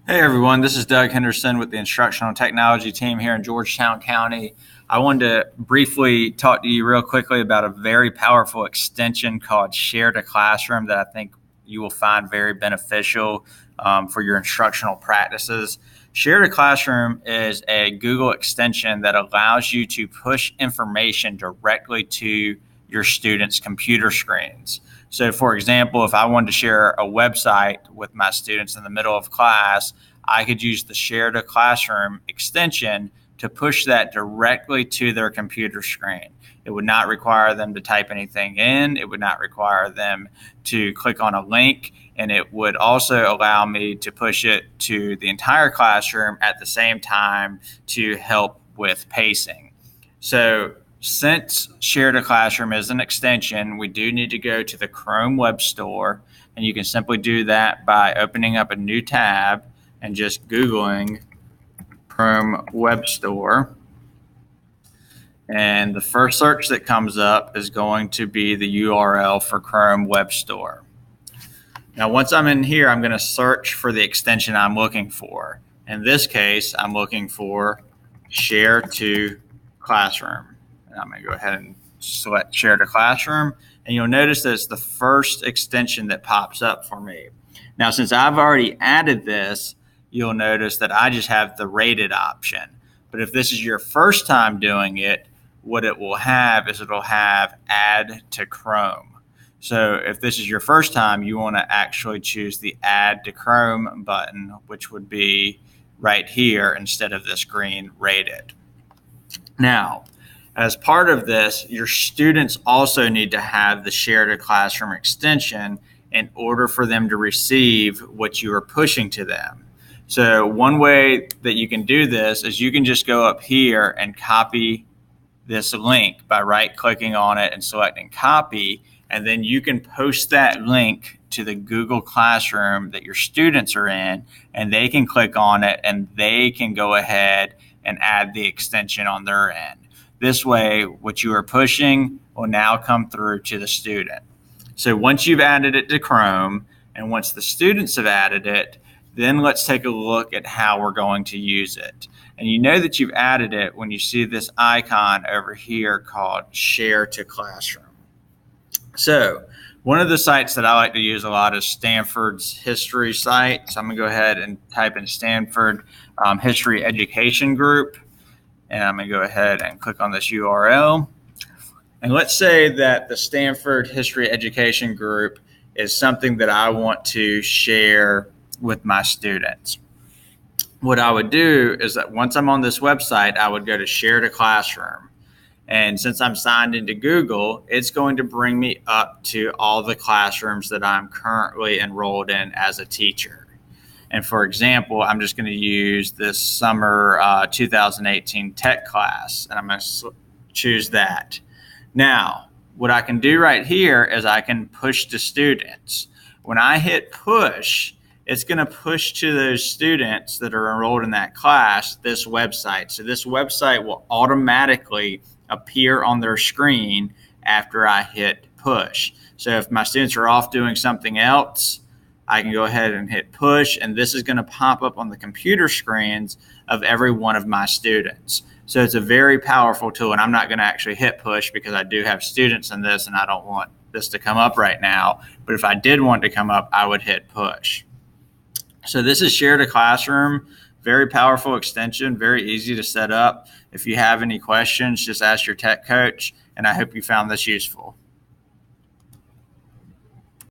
Hey everyone, this is Doug Henderson with the Instructional Technology team here in Georgetown County. I wanted to briefly talk to you real quickly about a very powerful extension called Share to Classroom that I think you will find very beneficial for your instructional practices. Share to Classroom is a Google extension that allows you to push information directly to your students' computer screens. So, for example, if I wanted to share a website with my students in the middle of class, I could use the Share to Classroom extension to push that directly to their computer screen. It would not require them to type anything in. It would not require them to click on a link. And it would also allow me to push it to the entire classroom at the same time to help with pacing. So since Share to Classroom is an extension, we do need to go to the Chrome Web Store, and you can simply do that by opening up a new tab and just Googling Chrome Web Store. And the first search that comes up is going to be the URL for Chrome Web Store. Now, once I'm in here, I'm going to search for the extension I'm looking for. In this case, I'm looking for Share to Classroom. And I'm going to go ahead and select Share to Classroom. And you'll notice that it's the first extension that pops up for me. Now, since I've already added this, you'll notice that I just have the rated option. But if this is your first time doing it, what it will have is it'll have Add to Chrome. So if this is your first time, you want to actually choose the Add to Chrome button, which would be right here instead of this green Rated. Now, as part of this, your students also need to have the Share to Classroom extension in order for them to receive what you are pushing to them. So one way that you can do this is you can just go up here and copy this link by right-clicking on it and selecting copy, and then you can post that link to the Google Classroom that your students are in, and they can click on it and they can go ahead and add the extension on their end. This way, what you are pushing will now come through to the student. So once you've added it to Chrome, and once the students have added it, then let's take a look at how we're going to use it. And you know that you've added it when you see this icon over here called Share to Classroom. So one of the sites that I like to use a lot is Stanford's history site. So I'm going to go ahead and type in Stanford History Education Group. And I'm going to go ahead and click on this URL. And let's say that the Stanford History Education Group is something that I want to share with my students. What I would do is that once I'm on this website, I would go to Share to Classroom. And since I'm signed into Google, it's going to bring me up to all the classrooms that I'm currently enrolled in as a teacher. And for example, I'm just going to use this summer 2018 tech class, and I'm going to choose that. Now, what I can do right here is I can push to students. When I hit push, it's going to push to those students that are enrolled in that class this website. So this website will automatically appear on their screen after I hit push. So if my students are off doing something else, I can go ahead and hit push, and this is going to pop up on the computer screens of every one of my students. So it's a very powerful tool, and I'm not going to actually hit push because I do have students in this and I don't want this to come up right now. But if I did want it to come up, I would hit push. So this is Share to Classroom, very powerful extension, very easy to set up. If you have any questions, just ask your tech coach, and I hope you found this useful.